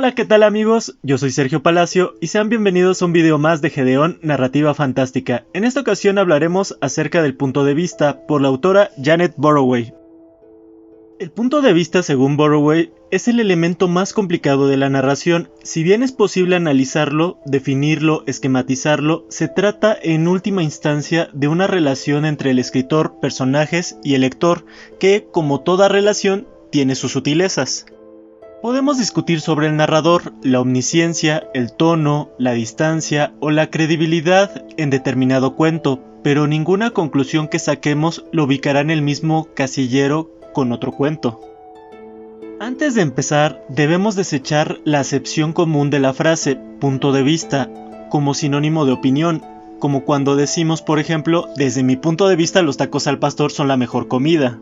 Hola, ¿qué tal amigos? Yo soy Sergio Palacio y sean bienvenidos a un video más de Gedeón Narrativa Fantástica. En esta ocasión hablaremos acerca del punto de vista por la autora Janet Burroway. El punto de vista, según Burroway, es el elemento más complicado de la narración. Si bien es posible analizarlo, definirlo, esquematizarlo, se trata en última instancia de una relación entre el escritor, personajes y el lector, que, como toda relación, tiene sus sutilezas. Podemos discutir sobre el narrador, la omnisciencia, el tono, la distancia o la credibilidad en determinado cuento, pero ninguna conclusión que saquemos lo ubicará en el mismo casillero con otro cuento. Antes de empezar, debemos desechar la acepción común de la frase punto de vista como sinónimo de opinión, como cuando decimos, por ejemplo, desde mi punto de vista los tacos al pastor son la mejor comida.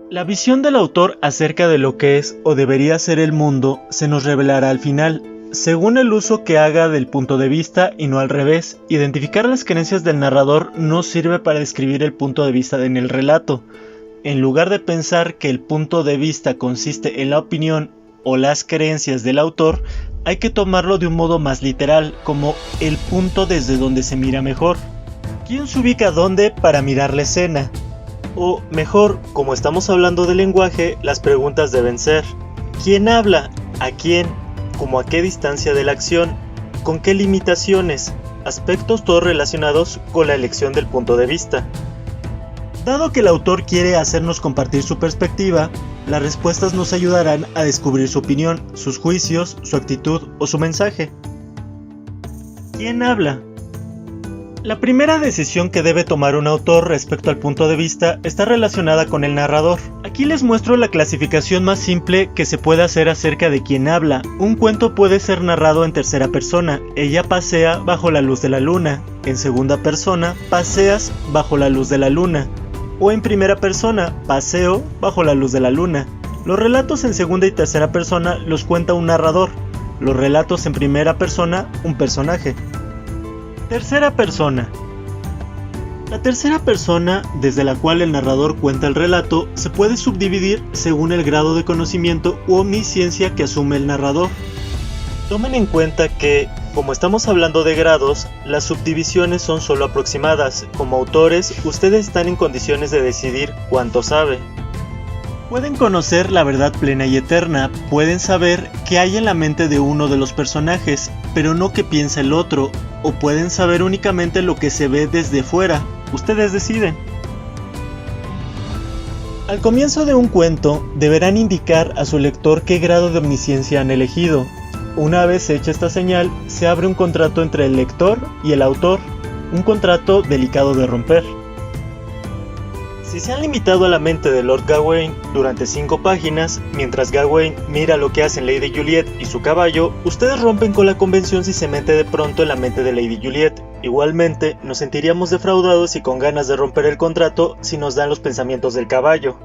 La visión del autor acerca de lo que es o debería ser el mundo se nos revelará al final, según el uso que haga del punto de vista y no al revés. Identificar las creencias del narrador no sirve para describir el punto de vista en el relato. En lugar de pensar que el punto de vista consiste en la opinión o las creencias del autor, hay que tomarlo de un modo más literal, como el punto desde donde se mira mejor. ¿Quién se ubica dónde para mirar la escena? O mejor, como estamos hablando de lenguaje, las preguntas deben ser: ¿quién habla? ¿A quién? ¿Cómo a qué distancia de la acción? ¿Con qué limitaciones? Aspectos todos relacionados con la elección del punto de vista. Dado que el autor quiere hacernos compartir su perspectiva, las respuestas nos ayudarán a descubrir su opinión, sus juicios, su actitud o su mensaje. ¿Quién habla? La primera decisión que debe tomar un autor respecto al punto de vista está relacionada con el narrador. Aquí les muestro la clasificación más simple que se puede hacer acerca de quién habla. Un cuento puede ser narrado en tercera persona. Ella pasea bajo la luz de la luna. En segunda persona, paseas bajo la luz de la luna. O en primera persona, paseo bajo la luz de la luna. Los relatos en segunda y tercera persona los cuenta un narrador. Los relatos en primera persona, un personaje. Tercera persona. La tercera persona, desde la cual el narrador cuenta el relato, se puede subdividir según el grado de conocimiento u omnisciencia que asume el narrador. Tomen en cuenta que, como estamos hablando de grados, las subdivisiones son solo aproximadas. Como autores, ustedes están en condiciones de decidir cuánto sabe. Pueden conocer la verdad plena y eterna, pueden saber qué hay en la mente de uno de los personajes, pero no qué piensa el otro, o pueden saber únicamente lo que se ve desde fuera. Ustedes deciden. Al comienzo de un cuento, deberán indicar a su lector qué grado de omnisciencia han elegido. Una vez hecha esta señal, se abre un contrato entre el lector y el autor, un contrato delicado de romper. Si se han limitado a la mente de Lord Gawain durante 5 páginas, mientras Gawain mira lo que hacen Lady Juliet y su caballo, ustedes rompen con la convención si se mete de pronto en la mente de Lady Juliet. Igualmente, nos sentiríamos defraudados y con ganas de romper el contrato si nos dan los pensamientos del caballo.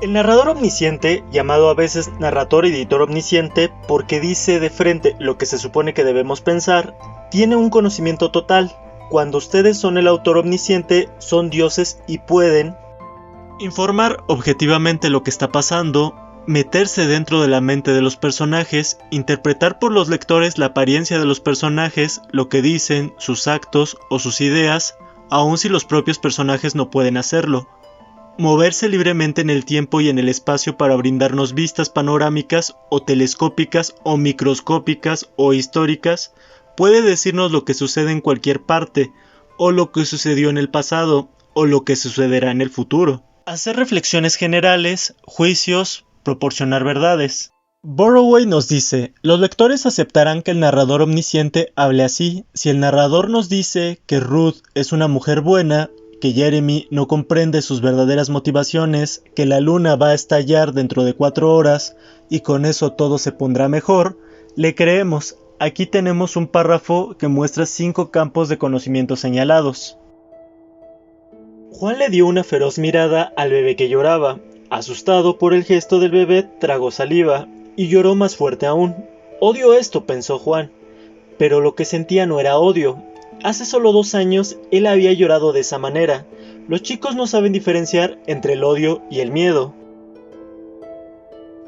El narrador omnisciente, llamado a veces narrador editor omnisciente porque dice de frente lo que se supone que debemos pensar, tiene un conocimiento total. Cuando ustedes son el autor omnisciente, son dioses y pueden informar objetivamente lo que está pasando, meterse dentro de la mente de los personajes, interpretar por los lectores la apariencia de los personajes, lo que dicen, sus actos o sus ideas, aun si los propios personajes no pueden hacerlo. Moverse libremente en el tiempo y en el espacio para brindarnos vistas panorámicas o telescópicas o microscópicas o históricas. Puede decirnos lo que sucede en cualquier parte, o lo que sucedió en el pasado, o lo que sucederá en el futuro. Hacer reflexiones generales, juicios, proporcionar verdades. Burroway nos dice: los lectores aceptarán que el narrador omnisciente hable así. Si el narrador nos dice que Ruth es una mujer buena, que Jeremy no comprende sus verdaderas motivaciones, que la luna va a estallar dentro de 4 horas, y con eso todo se pondrá mejor, le creemos. Aquí tenemos un párrafo que muestra 5 campos de conocimiento señalados. Juan le dio una feroz mirada al bebé que lloraba. Asustado por el gesto del bebé, tragó saliva y lloró más fuerte aún. Odio esto, pensó Juan. Pero lo que sentía no era odio. Hace solo 2 años él había llorado de esa manera. Los chicos no saben diferenciar entre el odio y el miedo.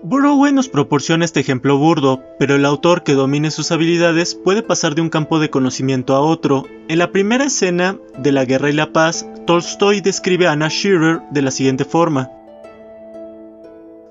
Burroway nos proporciona este ejemplo burdo, pero el autor que domine sus habilidades puede pasar de un campo de conocimiento a otro. En la primera escena de La Guerra y la Paz, Tolstoy describe a Anna Shearer de la siguiente forma: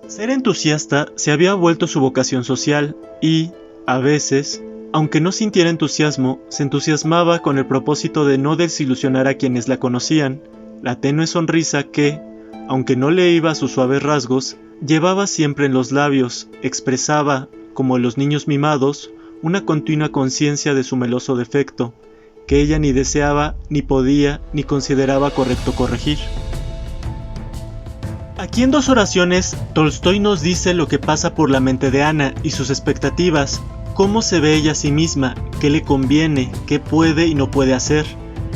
ser entusiasta se había vuelto su vocación social y, a veces, aunque no sintiera entusiasmo, se entusiasmaba con el propósito de no desilusionar a quienes la conocían. La tenue sonrisa que, aunque no le iba a sus suaves rasgos, llevaba siempre en los labios, expresaba, como los niños mimados, una continua conciencia de su meloso defecto, que ella ni deseaba, ni podía, ni consideraba correcto corregir. Aquí en 2 oraciones, Tolstoy nos dice lo que pasa por la mente de Ana y sus expectativas, cómo se ve ella a sí misma, qué le conviene, qué puede y no puede hacer,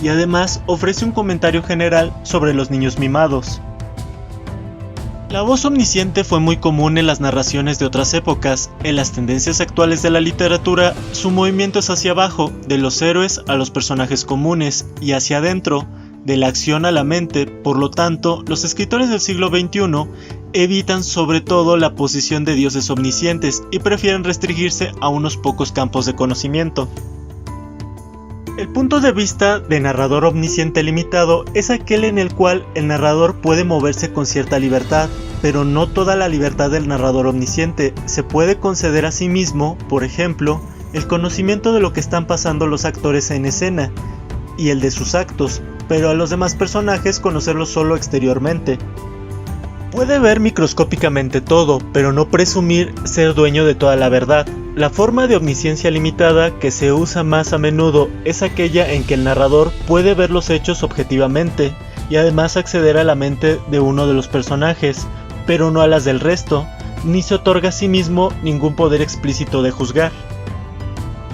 y además ofrece un comentario general sobre los niños mimados. La voz omnisciente fue muy común en las narraciones de otras épocas. En las tendencias actuales de la literatura, su movimiento es hacia abajo, de los héroes a los personajes comunes, y hacia adentro, de la acción a la mente. Por lo tanto, los escritores del siglo XXI evitan sobre todo la posición de dioses omniscientes y prefieren restringirse a unos pocos campos de conocimiento. El punto de vista de narrador omnisciente limitado es aquel en el cual el narrador puede moverse con cierta libertad, pero no toda la libertad del narrador omnisciente. Se puede conceder a sí mismo, por ejemplo, el conocimiento de lo que están pasando los actores en escena y el de sus actos, pero a los demás personajes conocerlos solo exteriormente. Puede ver microscópicamente todo, pero no presumir ser dueño de toda la verdad. La forma de omnisciencia limitada que se usa más a menudo es aquella en que el narrador puede ver los hechos objetivamente y además acceder a la mente de uno de los personajes, pero no a las del resto, ni se otorga a sí mismo ningún poder explícito de juzgar.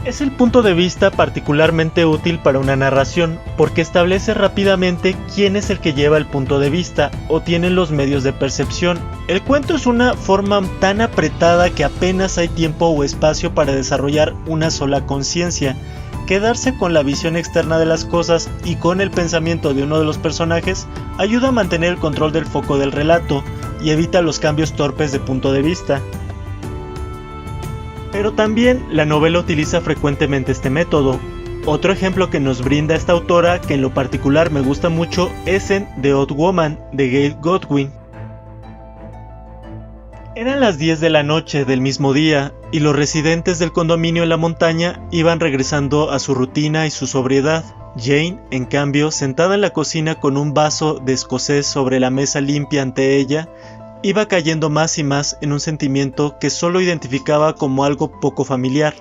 Es el punto de vista particularmente útil para una narración, porque establece rápidamente quién es el que lleva el punto de vista o tiene los medios de percepción. El cuento es una forma tan apretada que apenas hay tiempo o espacio para desarrollar una sola conciencia. Quedarse con la visión externa de las cosas y con el pensamiento de uno de los personajes ayuda a mantener el control del foco del relato y evita los cambios torpes de punto de vista. Pero también la novela utiliza frecuentemente este método. Otro ejemplo que nos brinda esta autora, que en lo particular me gusta mucho, es en The Odd Woman de Gail Godwin. Eran las 10 de la noche del mismo día y los residentes del condominio en la montaña iban regresando a su rutina y su sobriedad. Jane, en cambio, sentada en la cocina con un vaso de escocés sobre la mesa limpia ante ella, iba cayendo más y más en un sentimiento que solo identificaba como algo poco familiar.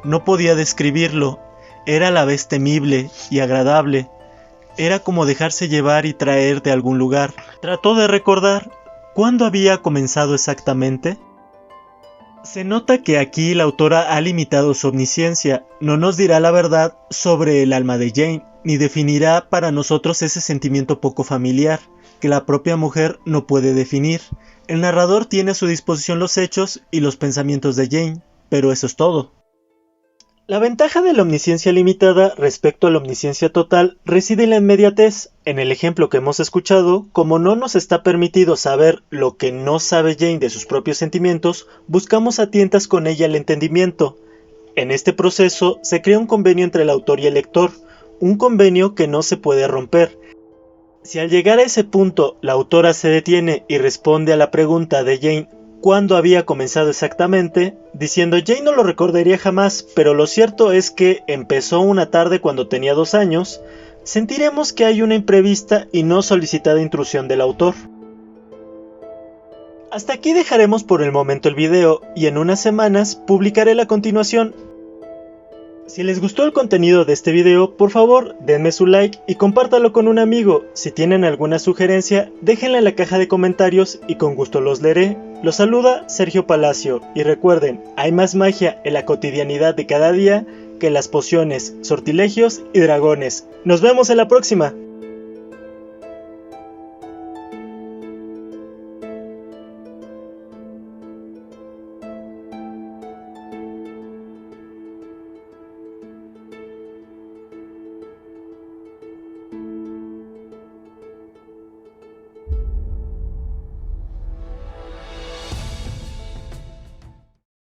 No podía describirlo, era a la vez temible y agradable. Era como dejarse llevar y traer de algún lugar. Trató de recordar cuándo había comenzado exactamente. Se nota que aquí la autora ha limitado su omnisciencia, no nos dirá la verdad sobre el alma de Jane, ni definirá para nosotros ese sentimiento poco familiar, que la propia mujer no puede definir. El narrador tiene a su disposición los hechos y los pensamientos de Jane, pero eso es todo. La ventaja de la omnisciencia limitada respecto a la omnisciencia total reside en la inmediatez. En el ejemplo que hemos escuchado, como no nos está permitido saber lo que no sabe Jane de sus propios sentimientos, buscamos a tientas con ella el entendimiento. En este proceso se crea un convenio entre el autor y el lector, un convenio que no se puede romper. Si al llegar a ese punto la autora se detiene y responde a la pregunta de Jane ¿cuándo había comenzado exactamente?, diciendo Jane no lo recordaría jamás, pero lo cierto es que empezó una tarde cuando tenía 2 años, sentiremos que hay una imprevista y no solicitada intrusión del autor. Hasta aquí dejaremos por el momento el video y en unas semanas publicaré la continuación. Si les gustó el contenido de este video, por favor denme su like y compártalo con un amigo. Si tienen alguna sugerencia, déjenla en la caja de comentarios y con gusto los leeré. Los saluda Sergio Palacio y recuerden, hay más magia en la cotidianidad de cada día que en las pociones, sortilegios y dragones. Nos vemos en la próxima.